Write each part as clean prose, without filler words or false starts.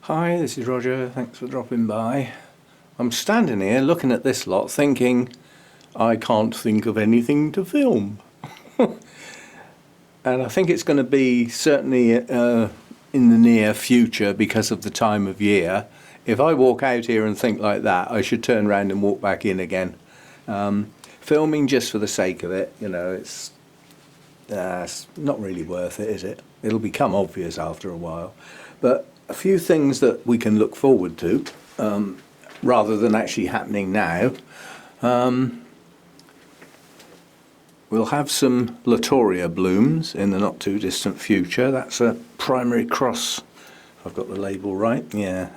Hi, this is Roger, thanks for dropping by. I'm standing here looking at this lot thinking I can't think of anything to film. And I think it's going to be certainly in the near future because of the time of year. If I walk out here and think like that, I should turn around and walk back in again. Filming just for the sake of it, you know, it's not really worth it, is it? It'll become obvious after a while. But a few things that we can look forward to, rather than actually happening now. We'll have some Latoria blooms in the not too distant future. That's a primary cross, if I've got the label right, yeah.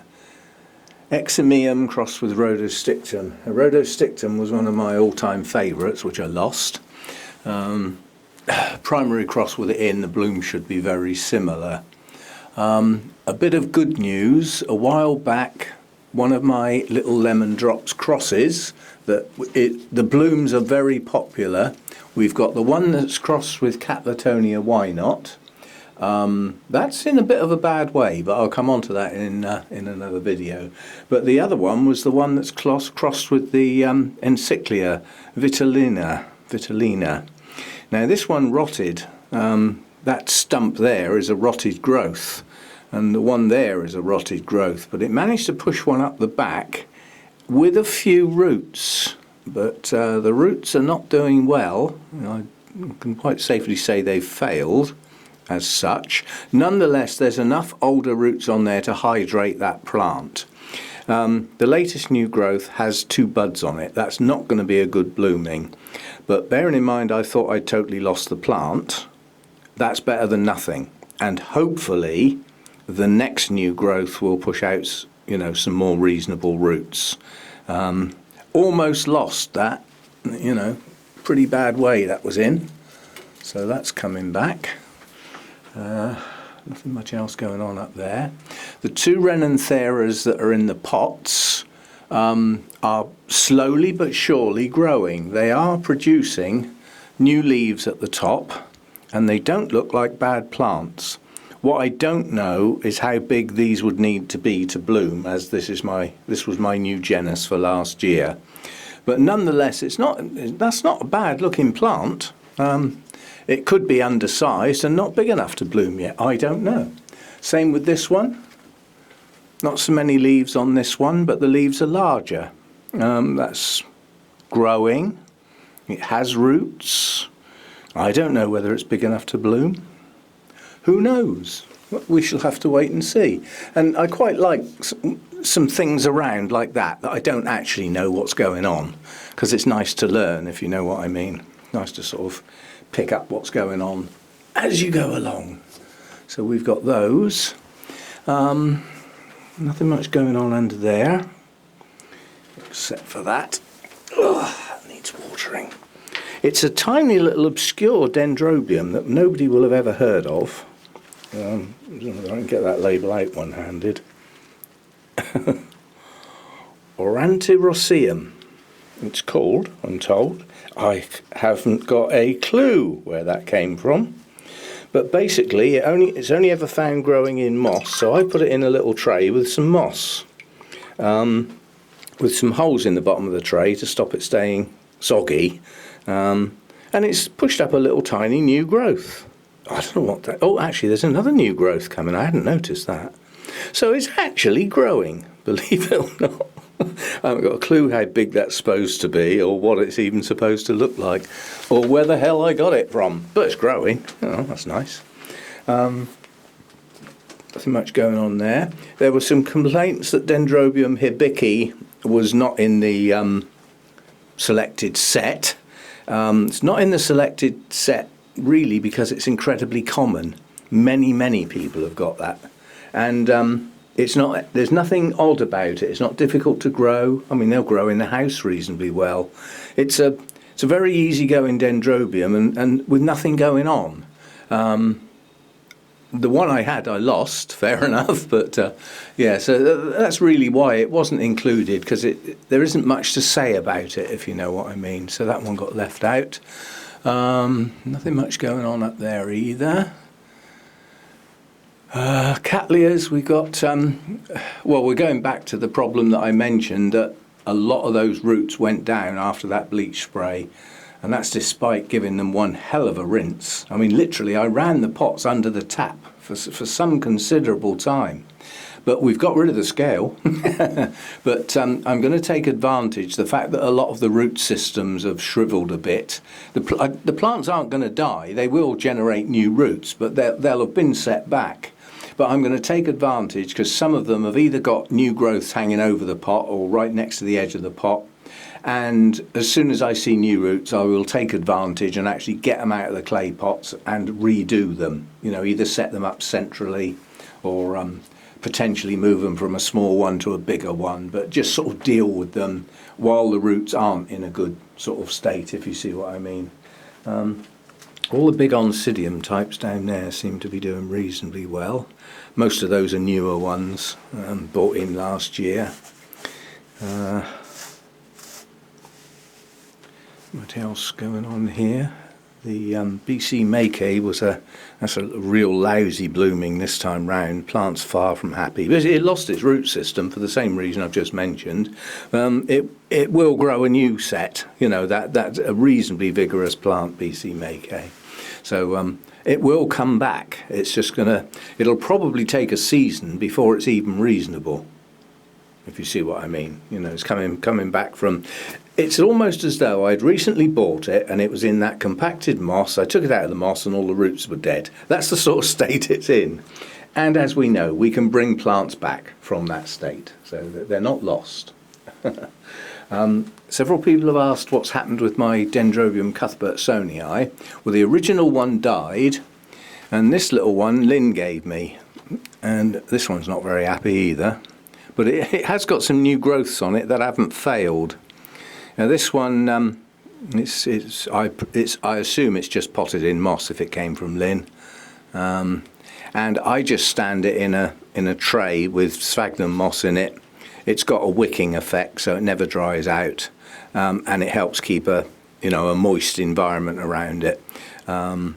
Eximium crossed with Rhodostictum. Rhodostictum was one of my all-time favourites, which I lost. Primary cross with it in, the bloom should be very similar. A bit of good news, a while back, one of my little lemon drops crosses, the blooms are very popular. We've got the one that's crossed with Cattleya, why not? That's in a bit of a bad way, but I'll come on to that in another video. But the other one was the one that's crossed with the Encyclia vitellina. Now this one rotted. That stump there is a rotted growth, and the one there is a rotted growth, but it managed to push one up the back with a few roots, but the roots are not doing well. I can quite safely say they've failed as such. Nonetheless, there's enough older roots on there to hydrate that plant. The latest new growth has 2 buds on it. That's not going to be a good blooming, but bearing in mind I thought I'd totally lost the plant, that's better than nothing, and hopefully the next new growth will push out, you know, some more reasonable roots. Almost lost that, you know, pretty bad way that was in, so that's coming back. Nothing much else going on up there. The 2 Renantheras that are in the pots are slowly but surely growing. They are producing new leaves at the top, and they don't look like bad plants. What I don't know is how big these would need to be to bloom, as this was my new genus for last year. But nonetheless, that's not a bad looking plant. It could be undersized and not big enough to bloom yet, I don't know. Same with this one. Not so many leaves on this one, but the leaves are larger. That's growing. It has roots. I don't know whether it's big enough to bloom. Who knows? We shall have to wait and see. And I quite like some things around like that I don't actually know what's going on, because it's nice to learn, if you know what I mean. Nice to sort of pick up what's going on as you go along. So we've got those. Nothing much going on under there, except for that. Ugh, that needs watering. It's a tiny little obscure Dendrobium that nobody will have ever heard of. I don't know if I can get that label out one-handed. Orchids, it's called, I'm told. I haven't got a clue where that came from. But basically, it's only ever found growing in moss, so I put it in a little tray with some moss, with some holes in the bottom of the tray to stop it staying soggy. And it's pushed up a little tiny new growth. I don't know what that... Oh, actually, there's another new growth coming. I hadn't noticed that. So it's actually growing, believe it or not. I haven't got a clue how big that's supposed to be, or what it's even supposed to look like, or where the hell I got it from. But it's growing. Oh, that's nice. Nothing much going on there. There were some complaints that Dendrobium hibiki was not in the selected set. It's not in the selected set really because it's incredibly common. Many people have got that, and there's nothing odd about it. It's not difficult to grow. I mean, they'll grow in the house reasonably well. It's a very easygoing Dendrobium and with nothing going on. The one I had I lost, fair enough, but yeah, so that's really why it wasn't included, because there isn't much to say about it, if you know what I mean. So that one got left out. Nothing much going on up there either. Cattleyas, we got, well, we're going back to the problem that I mentioned, that a lot of those roots went down after that bleach spray, and that's despite giving them one hell of a rinse. I mean, literally, I ran the pots under the tap for some considerable time. But we've got rid of the scale. But I'm going to take advantage. The fact that a lot of the root systems have shriveled a bit. The plants aren't going to die. They will generate new roots, but they'll have been set back. But I'm going to take advantage because some of them have either got new growths hanging over the pot or right next to the edge of the pot. And as soon as I see new roots, I will take advantage and actually get them out of the clay pots and redo them. You know, either set them up centrally or potentially move them from a small one to a bigger one, but just sort of deal with them while the roots aren't in a good sort of state, if you see what I mean. All the big Oncidium types down there seem to be doing reasonably well. Most of those are newer ones, bought in last year. What else going on here? The BC Mackay that's a real lousy blooming this time round. Plant's far from happy. But it lost its root system for the same reason I've just mentioned. It will grow a new set. You know, that's a reasonably vigorous plant, BC Mackay. So it will come back. It's just it'll probably take a season before it's even reasonable, if you see what I mean. You know, it's coming back from. It's almost as though I'd recently bought it and it was in that compacted moss. I took it out of the moss and all the roots were dead. That's the sort of state it's in. And as we know, we can bring plants back from that state, so that they're not lost. Several people have asked what's happened with my Dendrobium cuthbertsonii. Well, the original one died, and this little one Lynn gave me. And this one's not very happy either. But it has got some new growths on it that haven't failed. Now this one, I assume it's just potted in moss if it came from Lynn, and I just stand it in a tray with sphagnum moss in it. It's got a wicking effect, so it never dries out, and it helps keep a moist environment around it, and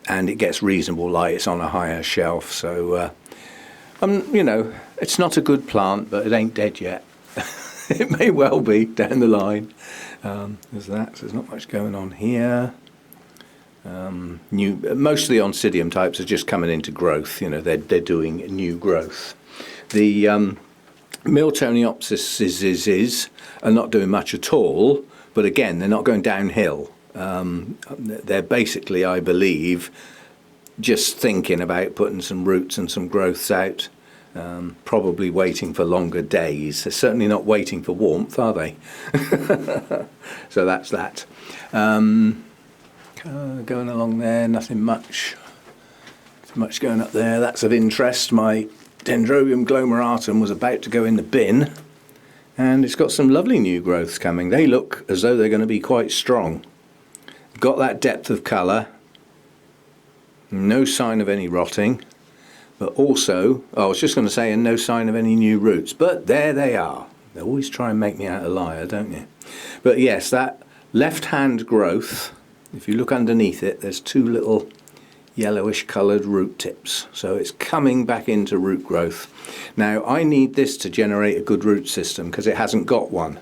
it gets reasonable light. It's on a higher shelf, so it's not a good plant, but it ain't dead yet. It may well be down the line. There's that. So there's not much going on here. Most of the Oncidium types are just coming into growth. You know, they're doing new growth. The Miltoniopsis are not doing much at all. But again, they're not going downhill. They're basically, I believe, just thinking about putting some roots and some growths out. Probably waiting for longer days. They're certainly not waiting for warmth, are they? So that's that. Going along there, nothing much. Much going up there. That's of interest. My Dendrobium glomeratum was about to go in the bin, and it's got some lovely new growths coming. They look as though they're going to be quite strong. Got that depth of colour. No sign of any rotting. But also, I was just going to say, and no sign of any new roots. But there they are. They always try and make me out a liar, don't you? But yes, that left-hand growth, if you look underneath it, there's two little yellowish coloured root tips. So it's coming back into root growth. Now, I need this to generate a good root system because it hasn't got one.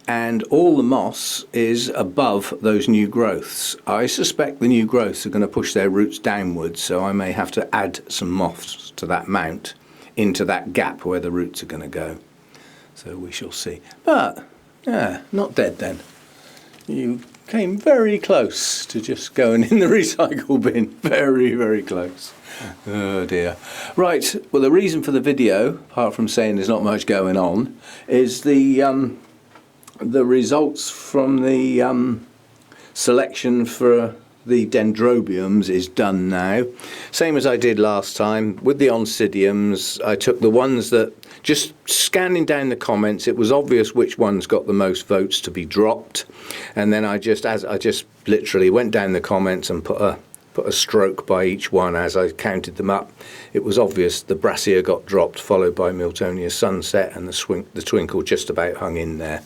And all the moss is above those new growths. I suspect the new growths are going to push their roots downwards, so I may have to add some moss to that mount into that gap where the roots are going to go. So we shall see. But, yeah, not dead then. You came very close to just going in the recycle bin. Very, very close. Oh dear. Right, well, the reason for the video, apart from saying there's not much going on, is the results from the selection for the Dendrobiums is done now. Same as I did last time with the Oncidiums. I took the ones that, just scanning down the comments, it was obvious which ones got the most votes to be dropped, and then I just literally went down the comments and put a stroke by each one as I counted them up. It was obvious the Brassica got dropped, followed by Miltonia Sunset, and the Twinkle just about hung in there.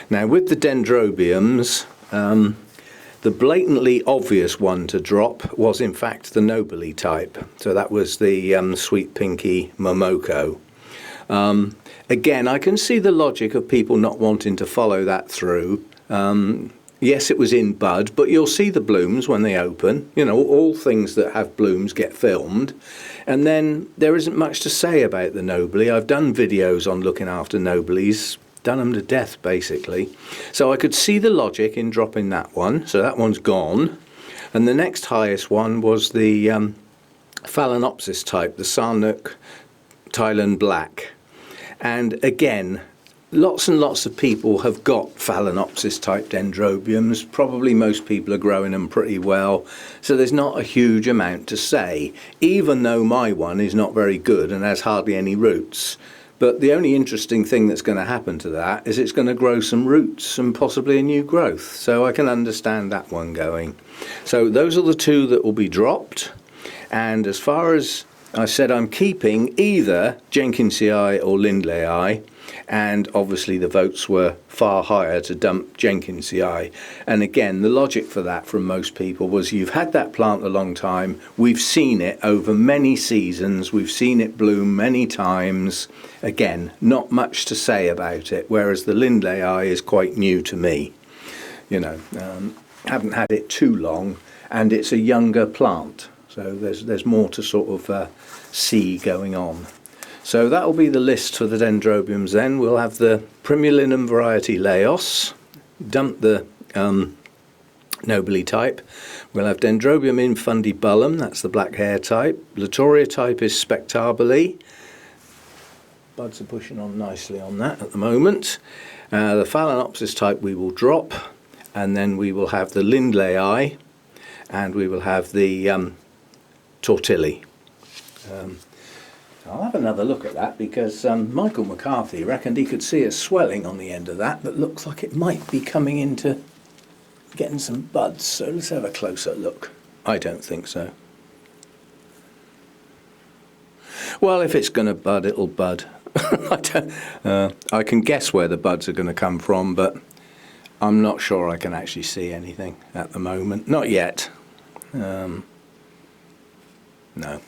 Now with the Dendrobiums, The blatantly obvious one to drop was in fact the Nobile type. So that was the Sweet Pinky Momoko. Again, I can see the logic of people not wanting to follow that through. Yes, it was in bud, but you'll see the blooms when they open. You know, all things that have blooms get filmed. And then there isn't much to say about the Nobile. I've done videos on looking after Nobiles, done them to death basically. So I could see the logic in dropping that one. So that one's gone. And the next highest one was the Phalaenopsis type, the Sarnook Thailand Black. And again, lots and lots of people have got Phalaenopsis type Dendrobiums. Probably most people are growing them pretty well. So there's not a huge amount to say, even though my one is not very good and has hardly any roots. But the only interesting thing that's going to happen to that is it's going to grow some roots and possibly a new growth. So I can understand that one going. So those are the two that will be dropped. And as far as I said, I'm keeping either Jenkinsii or Lindleyi. And obviously the votes were far higher to dump Jenkinsii. And again, the logic for that from most people was you've had that plant a long time, we've seen it over many seasons, we've seen it bloom many times. Again, not much to say about it, whereas the Lindleyi is quite new to me. You know, haven't had it too long, and it's a younger plant, so there's more to sort of see going on. So that will be the list for the Dendrobiums then. We'll have the Primulinum variety Laos, dump the Nobile type. We'll have Dendrobium infundibulum, that's the black hair type. Latoria type is Spectabile. Buds are pushing on nicely on that at the moment. The Phalaenopsis type we will drop, and then we will have the Lindleyi, and we will have the Tortilli. I'll have another look at that because Michael McCarthy reckoned he could see a swelling on the end of that looks like it might be coming into getting some buds. So let's have a closer look. I don't think so. Well, if it's going to bud, it'll bud. I can guess where the buds are going to come from, but I'm not sure I can actually see anything at the moment. Not yet. No,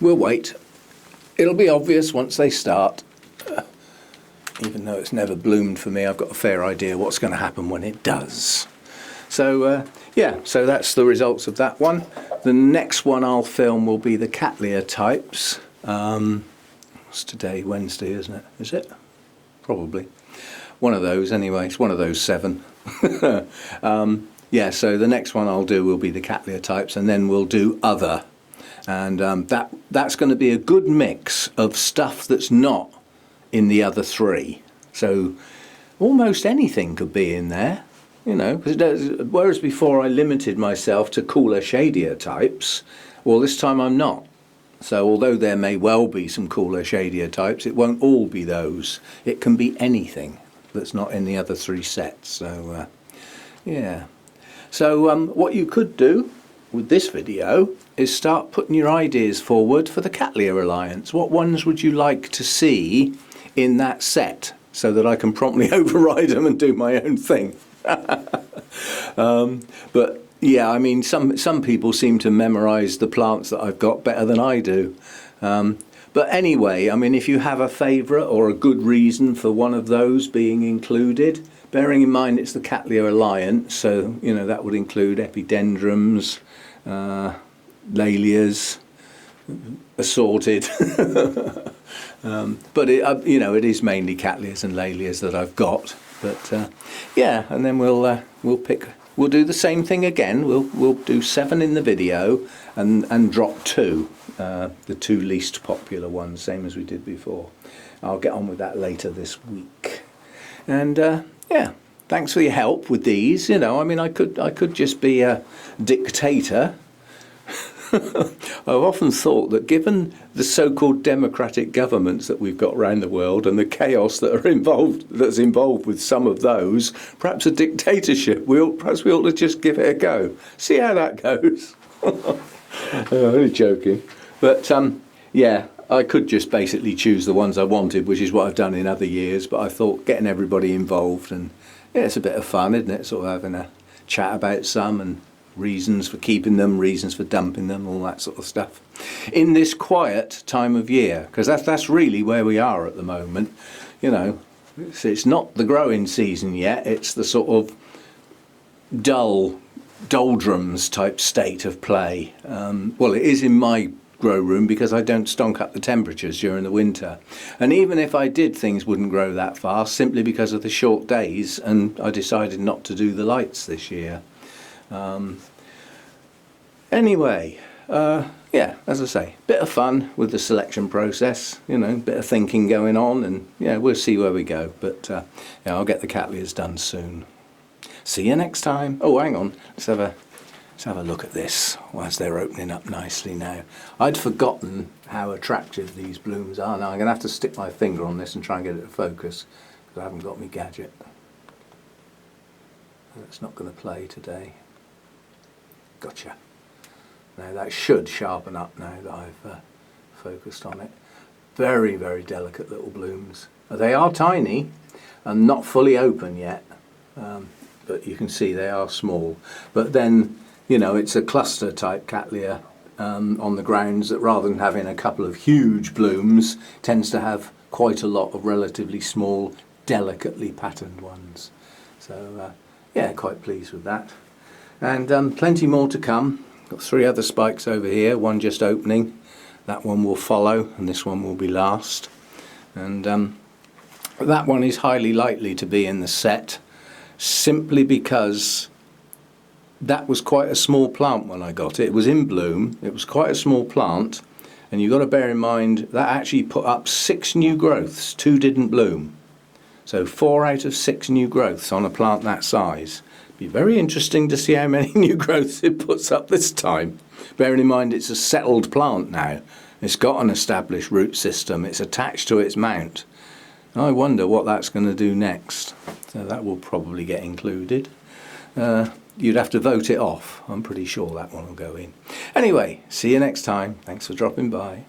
we'll wait. It'll be obvious once they start. Even though it's never bloomed for me, I've got a fair idea what's going to happen when it does. So yeah, so that's the results of that one. The next one I'll film will be the Cattleya types. It's today, Wednesday, isn't it? Is it? Probably. One of those anyway. It's one of those 7. Yeah, so the next one I'll do will be the Cattleya types, and then we'll do other. And that's going to be a good mix of stuff that's not in the other 3. So almost anything could be in there, you know. Whereas before I limited myself to cooler, shadier types, well, this time I'm not. So although there may well be some cooler, shadier types, it won't all be those. It can be anything that's not in the other 3 sets. So yeah. So what you could do with this video is start putting your ideas forward for the Cattleya Alliance. What ones would you like to see in that set so that I can promptly override them and do my own thing? But yeah, I mean, some people seem to memorize the plants that I've got better than I do. But anyway, I mean, if you have a favourite or a good reason for one of those being included, bearing in mind it's the Cattleya Alliance, so you know that would include epidendrums, Laelias, assorted. But you know, it is mainly Cattleyas and Laelias that I've got. But yeah, and then we'll do the same thing again. We'll do 7 in the video and drop 2, the 2 least popular ones, same as we did before. I'll get on with that later this week. And yeah, thanks for your help with these. You know, I mean, I could just be a dictator. I've often thought that given the so-called democratic governments that we've got around the world and the chaos that's involved with some of those, perhaps a dictatorship, perhaps we ought to just give it a go. See how that goes. Only joking. But yeah, I could just basically choose the ones I wanted, which is what I've done in other years, but I thought getting everybody involved, and yeah, it's a bit of fun, isn't it? Sort of having a chat about some and reasons for keeping them, reasons for dumping them, all that sort of stuff. In this quiet time of year, because that's really where we are at the moment. You know, it's not the growing season yet, it's the sort of doldrums type state of play. Well, it is in my grow room because I don't stonk up the temperatures during the winter, and even if I did, things wouldn't grow that fast simply because of the short days, and I decided not to do the lights this year. Anyway, yeah, as I say, bit of fun with the selection process, you know, bit of thinking going on, and yeah, we'll see where we go, but yeah, I'll get the Cattleyas done soon. See you next time. Oh, hang on, let's have a look at this whilst they're opening up nicely now. I'd forgotten how attractive these blooms are. Now I'm going to have to stick my finger on this and try and get it to focus because I haven't got my gadget. It's not going to play today. Gotcha. Now that should sharpen up now that I've focused on it. Very, very delicate little blooms. They are tiny and not fully open yet, but you can see they are small. But then, you know, it's a cluster type Cattleya on the grounds that rather than having a couple of huge blooms, tends to have quite a lot of relatively small, delicately patterned ones. So yeah, quite pleased with that. And plenty more to come. Got 3 other spikes over here, one just opening. That one will follow, and this one will be last. And that one is highly likely to be in the set, simply because that was quite a small plant when I got it. It was in bloom, it was quite a small plant, and you've got to bear in mind that actually put up 6 new growths, 2 didn't bloom. So 4 out of 6 new growths on a plant that size. Be very interesting to see how many new growths it puts up this time. Bearing in mind it's a settled plant now. It's got an established root system, it's attached to its mount. I wonder what that's going to do next. So that will probably get included. You'd have to vote it off. I'm pretty sure that one will go in. Anyway, see you next time. Thanks for dropping by.